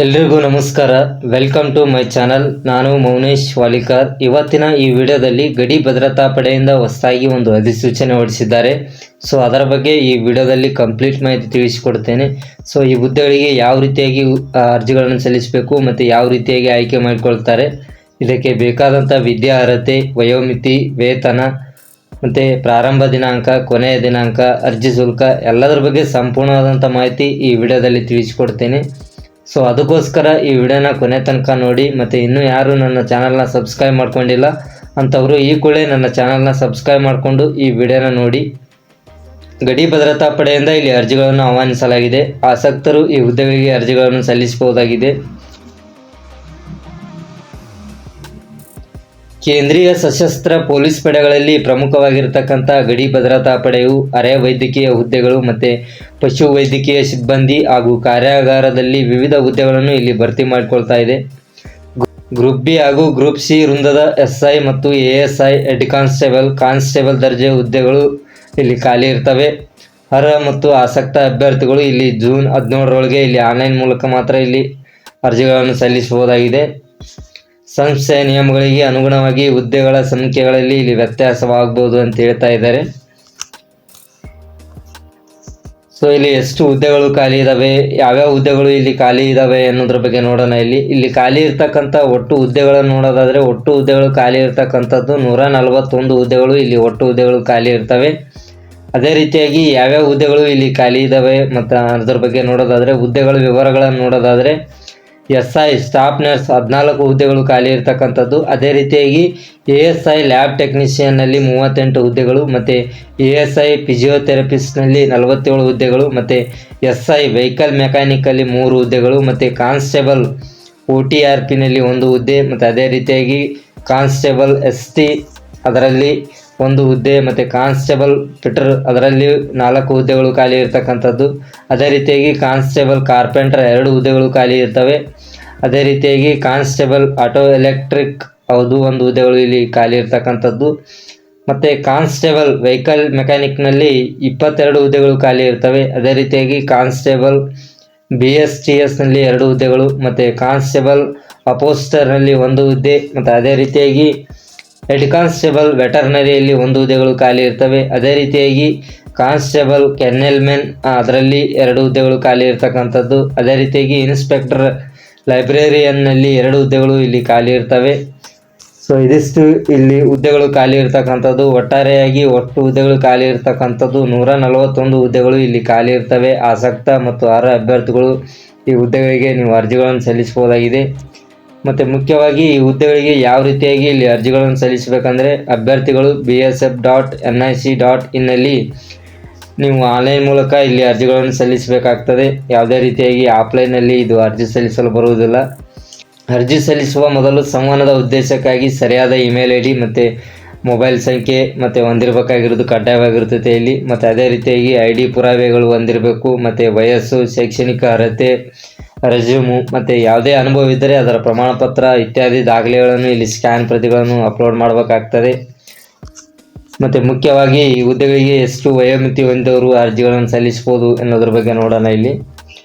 ಎಲ್ರಿಗೂ ನಮಸ್ಕಾರ. Welcome to my channel. ನಾನು ಮೌನೇಶ್ ವಾಲಿಕಾರ್. ಇವತ್ತಿನ ಈ ವಿಡಿಯೋದಲ್ಲಿ ಗಡಿ ಭದ್ರತಾ ಪಡೆಯಿಂದ ಹೊಸದಾಗಿ ಒಂದು ಅಧಿಸೂಚನೆ ಹೊರಡಿಸಿದ್ದಾರೆ. ಸೊ ಅದರ ಬಗ್ಗೆ ಈ ವಿಡಿಯೋದಲ್ಲಿ ಕಂಪ್ಲೀಟ್ ಮಾಹಿತಿ ತಿಳಿಸಿಕೊಡ್ತೇನೆ. ಸೊ ಈ ಹುದ್ದೆಗಳಿಗೆ ಯಾವ ರೀತಿಯಾಗಿ ಅರ್ಜಿಗಳನ್ನು ಸಲ್ಲಿಸಬೇಕು ಮತ್ತು ಯಾವ ರೀತಿಯಾಗಿ ಆಯ್ಕೆ ಮಾಡಿಕೊಳ್ತಾರೆ, ಇದಕ್ಕೆ ಬೇಕಾದಂಥ ವಿದ್ಯಾ ಅರ್ಹತೆ, ವಯೋಮಿತಿ, ವೇತನ ಮತ್ತು ಪ್ರಾರಂಭ ದಿನಾಂಕ, ಕೊನೆಯ ದಿನಾಂಕ, ಅರ್ಜಿ ಶುಲ್ಕ ಎಲ್ಲದರ ಬಗ್ಗೆ ಸಂಪೂರ್ಣವಾದಂಥ ಮಾಹಿತಿ ಈ ವಿಡಿಯೋದಲ್ಲಿ ತಿಳಿಸಿಕೊಡ್ತೇನೆ. ಸೊ ಅದಕ್ಕೋಸ್ಕರ ಈ ವಿಡಿಯೋನ ಕೊನೆ ತನಕ ನೋಡಿ. ಮತ್ತು ಇನ್ನೂ ಯಾರು ನನ್ನ ಚಾನಲ್ನ ಸಬ್ಸ್ಕ್ರೈಬ್ ಮಾಡ್ಕೊಂಡಿಲ್ಲ ಅಂಥವರು ಈ ಕೂಡಲೇ ನನ್ನ ಚಾನಲ್ನ ಸಬ್ಸ್ಕ್ರೈಬ್ ಮಾಡಿಕೊಂಡು ಈ ವಿಡಿಯೋನ ನೋಡಿ. ಗಡಿ ಭದ್ರತಾ ಪಡೆಯಿಂದ ಇಲ್ಲಿ ಅರ್ಜಿಗಳನ್ನು ಆಹ್ವಾನಿಸಲಾಗಿದೆ. ಆಸಕ್ತರು ಈ ಹುದ್ದೆಗಳಿಗೆ ಅರ್ಜಿಗಳನ್ನು ಸಲ್ಲಿಸಬಹುದಾಗಿದೆ. ಕೇಂದ್ರೀಯ ಸಶಸ್ತ್ರ ಪೊಲೀಸ್ ಪಡೆಗಳಲ್ಲಿ ಪ್ರಮುಖವಾಗಿರ್ತಕ್ಕಂಥ ಗಡಿ ಭದ್ರತಾ ಪಡೆಯು ಅರೆ ವೈದ್ಯಕೀಯ ಹುದ್ದೆಗಳು ಮತ್ತು ಪಶು ವೈದ್ಯಕೀಯ ಸಿಬ್ಬಂದಿ ಹಾಗೂ ಕಾರ್ಯಾಗಾರದಲ್ಲಿ ವಿವಿಧ ಹುದ್ದೆಗಳನ್ನು ಇಲ್ಲಿ ಭರ್ತಿ ಮಾಡಿಕೊಳ್ತಾ ಇದೆ. ಗ್ರೂಪ್ ಬಿ ಹಾಗೂ ಗ್ರೂಪ್ ಸಿ ವೃಂದದ SI ಮತ್ತು ASI ಹೆಡ್ ಕಾನ್ಸ್ಟೇಬಲ್ ದರ್ಜೆ ಹುದ್ದೆಗಳು ಇಲ್ಲಿ ಖಾಲಿ ಇರ್ತವೆ. ಅರ್ಹ ಮತ್ತು ಆಸಕ್ತ ಅಭ್ಯರ್ಥಿಗಳು ಇಲ್ಲಿ ಜೂನ್ 17ರೊಳಗೆ ಇಲ್ಲಿ ಆನ್ಲೈನ್ ಮೂಲಕ ಮಾತ್ರ ಇಲ್ಲಿ ಅರ್ಜಿಗಳನ್ನು ಸಲ್ಲಿಸಬಹುದಾಗಿದೆ. ಸಂಸ್ಥೆಯ ನಿಯಮಗಳಿಗೆ ಅನುಗುಣವಾಗಿ ಹುದ್ದೆಗಳ ಸಂಖ್ಯೆಗಳಲ್ಲಿ ಇಲ್ಲಿ ವ್ಯತ್ಯಾಸವಾಗಬಹುದು ಅಂತ ಹೇಳ್ತಾ ಇದ್ದಾರೆ. ಸೊ ಇಲ್ಲಿ ಎಷ್ಟು ಹುದ್ದೆಗಳು ಖಾಲಿ ಇದ್ದಾವೆ, ಯಾವ್ಯಾವ ಹುದ್ದೆಗಳು ಇಲ್ಲಿ ಖಾಲಿ ಇದ್ದಾವೆ ಅನ್ನೋದ್ರ ಬಗ್ಗೆ ನೋಡೋಣ. ಇಲ್ಲಿ ಖಾಲಿ ಇರ್ತಕ್ಕಂಥ ಒಟ್ಟು ಹುದ್ದೆಗಳನ್ನು ನೋಡೋದಾದರೆ ಒಟ್ಟು ಹುದ್ದೆಗಳು ಖಾಲಿ ಇರ್ತಕ್ಕಂಥದ್ದು 141 ಹುದ್ದೆಗಳು ಇಲ್ಲಿ ಒಟ್ಟು ಹುದ್ದೆಗಳು ಖಾಲಿ ಇರ್ತವೆ. ಅದೇ ರೀತಿಯಾಗಿ ಯಾವ್ಯಾವ ಹುದ್ದೆಗಳು ಇಲ್ಲಿ ಖಾಲಿ ಇದ್ದಾವೆ ಮತ್ತು ಅದ್ರ ಬಗ್ಗೆ ನೋಡೋದಾದರೆ ಹುದ್ದೆಗಳ ವಿವರಗಳನ್ನು ನೋಡೋದಾದರೆ SI ಸ್ಟಾಫ್ ನರ್ಸ್ 14 ಹುದ್ದೆಗಳು ಖಾಲಿ ಇರ್ತಕ್ಕಂಥದ್ದು. ಅದೇ ರೀತಿಯಾಗಿ ASI ಲ್ಯಾಬ್ ಟೆಕ್ನಿಷಿಯನ್ನಲ್ಲಿ 38 ಹುದ್ದೆಗಳು ಮತ್ತು ASI ಫಿಸಿಯೋಥೆರಪಿಸ್ಟ್ನಲ್ಲಿ 47 ಹುದ್ದೆಗಳು ಮತ್ತು SI ವೆಹಿಕಲ್ ಮೆಕ್ಯಾನಿಕಲ್ಲಿ 3 ಹುದ್ದೆಗಳು ಮತ್ತು ಕಾನ್ಸ್ಟೇಬಲ್ OTRPನಲ್ಲಿ 1 ಹುದ್ದೆ ಮತ್ತು ಅದೇ ರೀತಿಯಾಗಿ ಕಾನ್ಸ್ಟೇಬಲ್ ST ಅದರಲ್ಲಿ 1 ಹುದ್ದೆ ಮತ್ತು ಕಾನ್ಸ್ಟೇಬಲ್ ಫಿಟರ್ ಅದರಲ್ಲಿ 4 ಹುದ್ದೆಗಳು ಖಾಲಿ ಇರ್ತಕ್ಕಂಥದ್ದು. ಅದೇ ರೀತಿಯಾಗಿ ಕಾನ್ಸ್ಟೇಬಲ್ ಕಾರ್ಪೆಂಟರ್ 2 ಹುದ್ದೆಗಳು ಖಾಲಿ ಇರ್ತವೆ. ಅದೇ ರೀತಿಯಾಗಿ ಕಾನ್ಸ್ಟೇಬಲ್ ಆಟೋ ಎಲೆಕ್ಟ್ರಿಕ್ ಅದು 1 ಹುದ್ದೆಗಳು ಇಲ್ಲಿ ಖಾಲಿ ಇರ್ತಕ್ಕಂಥದ್ದು. ಮತ್ತು ಕಾನ್ಸ್ಟೇಬಲ್ ವೆಹಿಕಲ್ ಮೆಕ್ಯಾನಿಕ್ನಲ್ಲಿ 22 ಹುದ್ದೆಗಳು ಖಾಲಿ ಇರ್ತವೆ. ಅದೇ ರೀತಿಯಾಗಿ ಕಾನ್ಸ್ಟೇಬಲ್ BSTSನಲ್ಲಿ 2 ಹುದ್ದೆಗಳು ಮತ್ತು ಕಾನ್ಸ್ಟೇಬಲ್ ಅಪೋಸ್ಟರ್ನಲ್ಲಿ 1 ಹುದ್ದೆ ಮತ್ತು ಅದೇ ರೀತಿಯಾಗಿ ಹೆಡ್ ಕಾನ್ಸ್ಟೇಬಲ್ ವೆಟರ್ನರಿಯಲ್ಲಿ 1 ಹುದ್ದೆಗಳು ಖಾಲಿ ಇರ್ತವೆ. ಅದೇ ರೀತಿಯಾಗಿ ಕಾನ್ಸ್ಟೇಬಲ್ ಕೆನ್ನಲ್ಮೆನ್ ಅದರಲ್ಲಿ 2 ಹುದ್ದೆಗಳು ಖಾಲಿ ಇರ್ತಕ್ಕಂಥದ್ದು. ಅದೇ ರೀತಿಯಾಗಿ ಇನ್ಸ್ಪೆಕ್ಟರ್ ಲೈಬ್ರೇರಿಯನ್ನಲ್ಲಿ 2 ಹುದ್ದೆಗಳು ಇಲ್ಲಿ ಖಾಲಿ ಇರ್ತವೆ. ಸೊ ಇದಿಷ್ಟು ಇಲ್ಲಿ ಹುದ್ದೆಗಳು ಖಾಲಿ ಇರ್ತಕ್ಕಂಥದ್ದು. ಒಟ್ಟಾರೆಯಾಗಿ ಒಟ್ಟು ಹುದ್ದೆಗಳು ಖಾಲಿ ಇರ್ತಕ್ಕಂಥದ್ದು 141 ಹುದ್ದೆಗಳು ಇಲ್ಲಿ ಖಾಲಿ ಇರ್ತವೆ. ಆಸಕ್ತ ಮತ್ತು ಅರ್ಹ ಅಭ್ಯರ್ಥಿಗಳು ಈ ಹುದ್ದೆಗಳಿಗೆ ನೀವು ಅರ್ಜಿಗಳನ್ನು ಸಲ್ಲಿಸಬಹುದಾಗಿದೆ. ಮತ್ತು ಮುಖ್ಯವಾಗಿ ಈ ಹುದ್ದೆಗಳಿಗೆ ಯಾವ ರೀತಿಯಾಗಿ ಇಲ್ಲಿ ಅರ್ಜಿಗಳನ್ನು ಸಲ್ಲಿಸಬೇಕಂದ್ರೆ ಅಭ್ಯರ್ಥಿಗಳು bsf.nic.in ನಲ್ಲಿ ನೀವು ಆನ್ಲೈನ್ ಮೂಲಕ ಇಲ್ಲಿ ಅರ್ಜಿಗಳನ್ನು ಸಲ್ಲಿಸಬೇಕಾಗ್ತದೆ. ಯಾವುದೇ ರೀತಿಯಾಗಿ ಆಫ್ಲೈನಲ್ಲಿ ಇದು ಅರ್ಜಿ ಸಲ್ಲಿಸಲು ಬರುವುದಿಲ್ಲ. ಅರ್ಜಿ ಸಲ್ಲಿಸುವ ಮೊದಲು ಸಂವಹನದ ಉದ್ದೇಶಕ್ಕಾಗಿ ಸರಿಯಾದ ಇಮೇಲ್ ID ಮತ್ತು ಮೊಬೈಲ್ ಸಂಖ್ಯೆ ಮತ್ತು ಹೊಂದಿರಬೇಕಾಗಿರೋದು ಕಡ್ಡಾಯವಾಗಿರ್ತದೆ ಇಲ್ಲಿ. ಮತ್ತು ಅದೇ ರೀತಿಯಾಗಿ ID ಪುರಾವೆಗಳು ಹೊಂದಿರಬೇಕು ಮತ್ತು ವಯಸ್ಸು, ಶೈಕ್ಷಣಿಕ ಅರ್ಹತೆ, ರೆಸ್ಯೂಮು ಮತ್ತು ಯಾವುದೇ ಅನುಭವ ಇದ್ದರೆ ಅದರ ಪ್ರಮಾಣಪತ್ರ ಇತ್ಯಾದಿ ದಾಖಲೆಗಳನ್ನು ಇಲ್ಲಿ ಸ್ಕ್ಯಾನ್ ಪ್ರತಿಗಳನ್ನು ಅಪ್ಲೋಡ್ ಮಾಡಬೇಕಾಗ್ತದೆ. ಮತ್ತು ಮುಖ್ಯವಾಗಿ ಈ ಹುದ್ದೆಗಳಿಗೆ ಎಷ್ಟು ವಯೋಮಿತಿ ಹೊಂದಿದವರು ಅರ್ಜಿಗಳನ್ನು ಸಲ್ಲಿಸ್ಬೋದು ಅನ್ನೋದ್ರ ಬಗ್ಗೆ ನೋಡೋಣ. ಇಲ್ಲಿ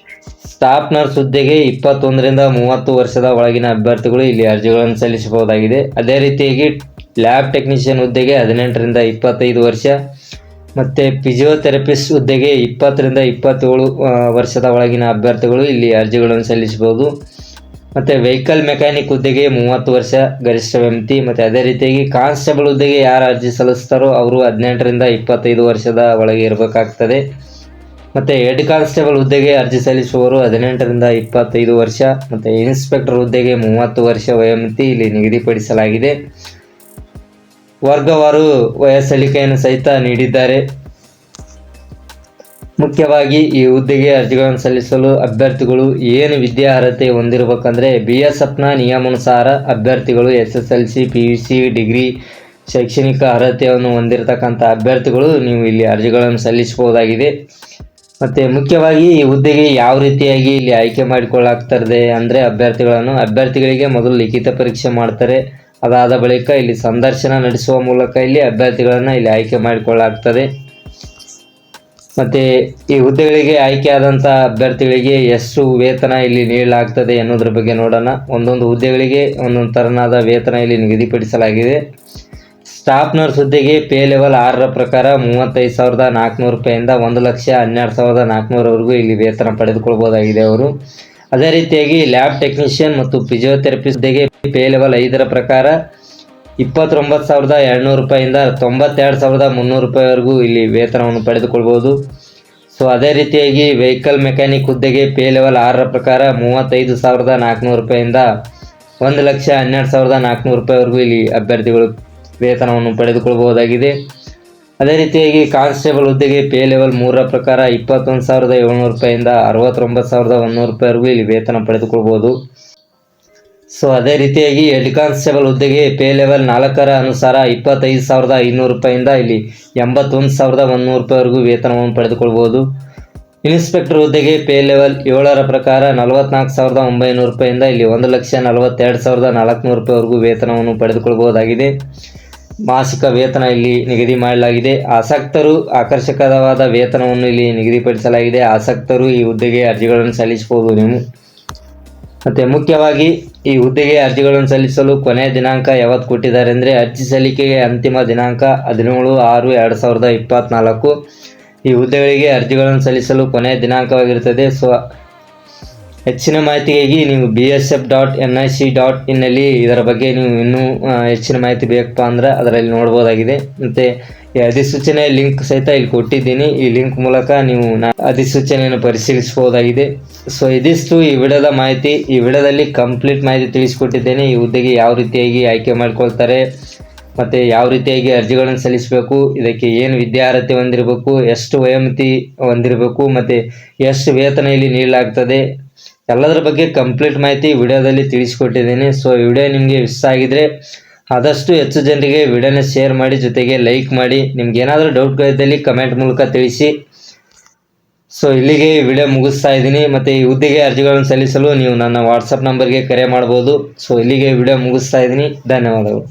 ಸ್ಟಾಫ್ ನರ್ಸ್ ಹುದ್ದೆಗೆ 21ರಿಂದ 30 ವರ್ಷದ ಒಳಗಿನ ಅಭ್ಯರ್ಥಿಗಳು ಇಲ್ಲಿ ಅರ್ಜಿಗಳನ್ನು ಸಲ್ಲಿಸಬಹುದಾಗಿದೆ. ಅದೇ ರೀತಿಯಾಗಿ ಲ್ಯಾಬ್ ಟೆಕ್ನಿಷಿಯನ್ ಹುದ್ದೆಗೆ 18ರಿಂದ 25 ವರ್ಷ ಮತ್ತು ಫಿಸಿಯೋಥೆರಪಿಸ್ಟ್ ಹುದ್ದೆಗೆ 20ರಿಂದ 27 ವರ್ಷದ ಒಳಗಿನ ಅಭ್ಯರ್ಥಿಗಳು ಇಲ್ಲಿ ಅರ್ಜಿಗಳನ್ನು ಸಲ್ಲಿಸಬಹುದು. ಮತ್ತು ವೆಹಿಕಲ್ ಮೆಕ್ಯಾನಿಕ್ ಹುದ್ದೆಗೆ 30 ವರ್ಷ ಗರಿಷ್ಠ ಮಿತಿ. ಮತ್ತು ಅದೇ ರೀತಿಯಾಗಿ ಕಾನ್ಸ್ಟೇಬಲ್ ಹುದ್ದೆಗೆ ಯಾರು ಅರ್ಜಿ ಸಲ್ಲಿಸ್ತಾರೋ ಅವರು 18ರಿಂದ 25 ವರ್ಷದ ಒಳಗೆ ಇರಬೇಕಾಗ್ತದೆ. ಮತ್ತು ಹೆಡ್ ಕಾನ್ಸ್ಟೇಬಲ್ ಹುದ್ದೆಗೆ ಅರ್ಜಿ ಸಲ್ಲಿಸುವವರು 18ರಿಂದ 25 ವರ್ಷ ಮತ್ತು ಇನ್ಸ್ಪೆಕ್ಟರ್ ಹುದ್ದೆಗೆ 30 ವರ್ಷ ವಯೋಮಿತಿ ಇಲ್ಲಿ ನಿಗದಿಪಡಿಸಲಾಗಿದೆ. ವರ್ಗವಾರು ವಯಸ್ಸಳಿಕೆಯನ್ನು ಸಹಿತ ನೀಡಿದ್ದಾರೆ. ಮುಖ್ಯವಾಗಿ ಈ ಹುದ್ದೆಗೆ ಅರ್ಜಿಗಳನ್ನು ಸಲ್ಲಿಸಲು ಅಭ್ಯರ್ಥಿಗಳು ಏನು ವಿದ್ಯಾ ಅರ್ಹತೆ ಹೊಂದಿರಬೇಕಂದ್ರೆ BSFನ ನಿಯಮಾನುಸಾರ ಅಭ್ಯರ್ಥಿಗಳು SSLC, PUC, ಡಿಗ್ರಿ ಶೈಕ್ಷಣಿಕ ಅರ್ಹತೆಯನ್ನು ಹೊಂದಿರತಕ್ಕಂಥ ಅಭ್ಯರ್ಥಿಗಳು ನೀವು ಇಲ್ಲಿ ಅರ್ಜಿಗಳನ್ನು ಸಲ್ಲಿಸಬಹುದಾಗಿದೆ. ಮತ್ತು ಮುಖ್ಯವಾಗಿ ಈ ಹುದ್ದೆಗೆ ಯಾವ ರೀತಿಯಾಗಿ ಇಲ್ಲಿ ಆಯ್ಕೆ ಮಾಡಿಕೊಳ್ಳಾಗ್ತದೆ ಅಂದರೆ ಅಭ್ಯರ್ಥಿಗಳಿಗೆ ಮೊದಲು ಲಿಖಿತ ಪರೀಕ್ಷೆ ಮಾಡ್ತಾರೆ. ಅದಾದ ಬಳಿಕ ಇಲ್ಲಿ ಸಂದರ್ಶನ ನಡೆಸುವ ಮೂಲಕ ಇಲ್ಲಿ ಅಭ್ಯರ್ಥಿಗಳನ್ನು ಇಲ್ಲಿ ಆಯ್ಕೆ ಮಾಡಿಕೊಳ್ಳಾಗ್ತದೆ. ಮತ್ತು ಈ ಹುದ್ದೆಗಳಿಗೆ ಆಯ್ಕೆಯಾದಂಥ ಅಭ್ಯರ್ಥಿಗಳಿಗೆ ಎಷ್ಟು ವೇತನ ಇಲ್ಲಿ ನೀಡಲಾಗ್ತದೆ ಎನ್ನುವುದ್ರ ಬಗ್ಗೆ ನೋಡೋಣ. ಒಂದೊಂದು ಹುದ್ದೆಗಳಿಗೆ ಒಂದೊಂದು ಥರನಾದ ವೇತನ ಇಲ್ಲಿ ನಿಗದಿಪಡಿಸಲಾಗಿದೆ. ಸ್ಟಾಫ್ ನರ್ಸ್ ಹುದ್ದೆಗೆ ಪೇ ಲೆವೆಲ್ 6ರ ಪ್ರಕಾರ 35,400 ರೂಪಾಯಿಂದ 1,12,400ವರೆಗೂ ಇಲ್ಲಿ ವೇತನ ಪಡೆದುಕೊಳ್ಬೋದಾಗಿದೆ ಅವರು. ಅದೇ ರೀತಿಯಾಗಿ ಲ್ಯಾಬ್ ಟೆಕ್ನಿಷಿಯನ್ ಮತ್ತು ಫಿಸಿಯೋಥೆರಪಿಸ್ಟ್ ಹುದ್ದೆಗೆ ಪೇ ಲೆವೆಲ್ 5ರ ಪ್ರಕಾರ 29,200 ರೂಪಾಯಿಂದ 92,300 ರೂಪಾಯಿವರೆಗೂ ಇಲ್ಲಿ ವೇತನವನ್ನು ಪಡೆದುಕೊಳ್ಬೋದು. ಸೊ ಅದೇ ರೀತಿಯಾಗಿ ವೆಹಿಕಲ್ ಮೆಕ್ಯಾನಿಕ್ ಹುದ್ದೆಗೆ ಪೇ ಲೆವೆಲ್ 6ರ ಪ್ರಕಾರ 35,400 ರೂಪಾಯಿಂದ 1,12,400 ರೂಪಾಯಿವರೆಗೂ ಇಲ್ಲಿ ಅಭ್ಯರ್ಥಿಗಳು ವೇತನವನ್ನು ಪಡೆದುಕೊಳ್ಬಹುದಾಗಿದೆ. ಅದೇ ರೀತಿಯಾಗಿ ಕಾನ್ಸ್ಟೇಬಲ್ ಹುದ್ದೆಗೆ ಪೇ ಲೆವೆಲ್ 3ರ ಪ್ರಕಾರ 21,700 ರೂಪಾಯಿಂದ 69,100 ರೂಪಾಯಿವರೆಗೂ ಇಲ್ಲಿ ವೇತನ ಪಡೆದುಕೊಳ್ಬೋದು. ಸೊ ಅದೇ ರೀತಿಯಾಗಿ ಹೆಡ್ ಕಾನ್ಸ್ಟೇಬಲ್ ಹುದ್ದೆಗೆ ಪೇ ಲೆವೆಲ್ 4ರ ಅನುಸಾರ 25,500 ರೂಪಾಯಿಂದ ಇಲ್ಲಿ 81,100 ರೂಪಾಯಿವರೆಗೂ ವೇತನವನ್ನು ಪಡೆದುಕೊಳ್ಬೋದು. ಇನ್ಸ್ಪೆಕ್ಟರ್ ಹುದ್ದೆಗೆ ಪೇ ಲೆವೆಲ್ 7ರ ಪ್ರಕಾರ 44,900 ರೂಪಾಯಿಂದ ಇಲ್ಲಿ 1,42,400 ರೂಪಾಯಿವರೆಗೂ ವೇತನವನ್ನು ಪಡೆದುಕೊಳ್ಬಹುದಾಗಿದೆ. ಮಾಸಿಕ ವೇತನ ಇಲ್ಲಿ ನಿಗದಿ ಮಾಡಲಾಗಿದೆ. ಆಸಕ್ತರು ಆಕರ್ಷಕವಾದ ವೇತನವನ್ನು ಇಲ್ಲಿ ನಿಗದಿಪಡಿಸಲಾಗಿದೆ. ಆಸಕ್ತರು ಈ ಹುದ್ದೆಗೆ ಅರ್ಜಿಗಳನ್ನು ಸಲ್ಲಿಸಬಹುದು ನೀವು. ಮತ್ತು ಮುಖ್ಯವಾಗಿ ಈ ಹುದ್ದೆಗೆ ಅರ್ಜಿಗಳನ್ನು ಸಲ್ಲಿಸಲು ಕೊನೆಯ ದಿನಾಂಕ ಯಾವತ್ತು ಕೊಟ್ಟಿದ್ದಾರೆ ಅಂದರೆ ಅರ್ಜಿ ಸಲ್ಲಿಕೆಗೆ ಅಂತಿಮ ದಿನಾಂಕ 17/6/2024. ಈ ಹುದ್ದೆಗಳಿಗೆ ಅರ್ಜಿಗಳನ್ನು ಸಲ್ಲಿಸಲು ಕೊನೆಯ ದಿನಾಂಕವಾಗಿರುತ್ತದೆ. ಸೊ ಹೆಚ್ಚಿನ ಮಾಹಿತಿಗಾಗಿ ನೀವು bsf.nic.in ನಲ್ಲಿ ಇದರ ಬಗ್ಗೆ ನೀವು ಇನ್ನೂ ಹೆಚ್ಚಿನ ಮಾಹಿತಿ ಬೇಕಪ್ಪ ಅಂದ್ರೆ ಅದರಲ್ಲಿ ನೋಡ್ಬೋದಾಗಿದೆ. ಮತ್ತು ಈ ಅಧಿಸೂಚನೆಯ ಲಿಂಕ್ ಸಹಿತ ಇಲ್ಲಿ ಕೊಟ್ಟಿದ್ದೀನಿ. ಈ ಲಿಂಕ್ ಮೂಲಕ ನೀವು ಅಧಿಸೂಚನೆಯನ್ನು ಪರಿಶೀಲಿಸಬಹುದಾಗಿದೆ. ಸೊ ಇದಿಷ್ಟು ಈ ವಿಡಿಯೋದ ಮಾಹಿತಿ. ಈ ವಿಡಿಯೋದಲ್ಲಿ ಕಂಪ್ಲೀಟ್ ಮಾಹಿತಿ ತಿಳಿಸಿಕೊಟ್ಟಿದ್ದೇನೆ. ಈ ಹುದ್ದೆಗೆ ಯಾವ ರೀತಿಯಾಗಿ ಆಯ್ಕೆ ಮಾಡ್ಕೊಳ್ತಾರೆ ಮತ್ತು ಯಾವ ರೀತಿಯಾಗಿ ಅರ್ಜಿಗಳನ್ನು ಸಲ್ಲಿಸಬೇಕು, ಇದಕ್ಕೆ ಏನು ವಿದ್ಯಾರ್ಹತೆ ಹೊಂದಿರಬೇಕು, ಎಷ್ಟು ವಯೋಮಿತಿ ಹೊಂದಿರಬೇಕು ಮತ್ತು ಎಷ್ಟು ವೇತನ ಇಲ್ಲಿ ನೀಡಲಾಗ್ತದೆ, ಎಲ್ಲದರ ಬಗ್ಗೆ ಕಂಪ್ಲೀಟ್ ಮಾಹಿತಿ ವಿಡಿಯೋದಲ್ಲಿ ತಿಳಿಸಿಕೊಟ್ಟಿದ್ದೀನಿ. ಸೊ ಈ ವಿಡಿಯೋ ನಿಮಗೆ ಇಷ್ಟ ಆಗಿದ್ರೆ ಆದಷ್ಟು ಹೆಚ್ಚು ಜನರಿಗೆ ವಿಡಿಯೋನ ಶೇರ್ ಮಾಡಿ, ಜೊತೆಗೆ ಲೈಕ್ ಮಾಡಿ. ನಿಮ್ಗೆ ಏನಾದರೂ ಡೌಟ್ಗಳಿದ್ದಲ್ಲಿ ಕಮೆಂಟ್ ಮೂಲಕ ತಿಳಿಸಿ. ಸೊ ಇಲ್ಲಿಗೆ ಈ ವಿಡಿಯೋ ಮುಗಿಸ್ತಾ ಇದ್ದೀನಿ. ಮತ್ತು ಈ ಹುದ್ದೆಗೆ ಅರ್ಜಿಗಳನ್ನು ಸಲ್ಲಿಸಲು ನೀವು ನನ್ನ ವಾಟ್ಸಪ್ ನಂಬರ್ಗೆ ಕರೆ ಮಾಡ್ಬೋದು. ಸೊ ಇಲ್ಲಿಗೆ ವಿಡಿಯೋ ಮುಗಿಸ್ತಾ ಇದ್ದೀನಿ. ಧನ್ಯವಾದಗಳು.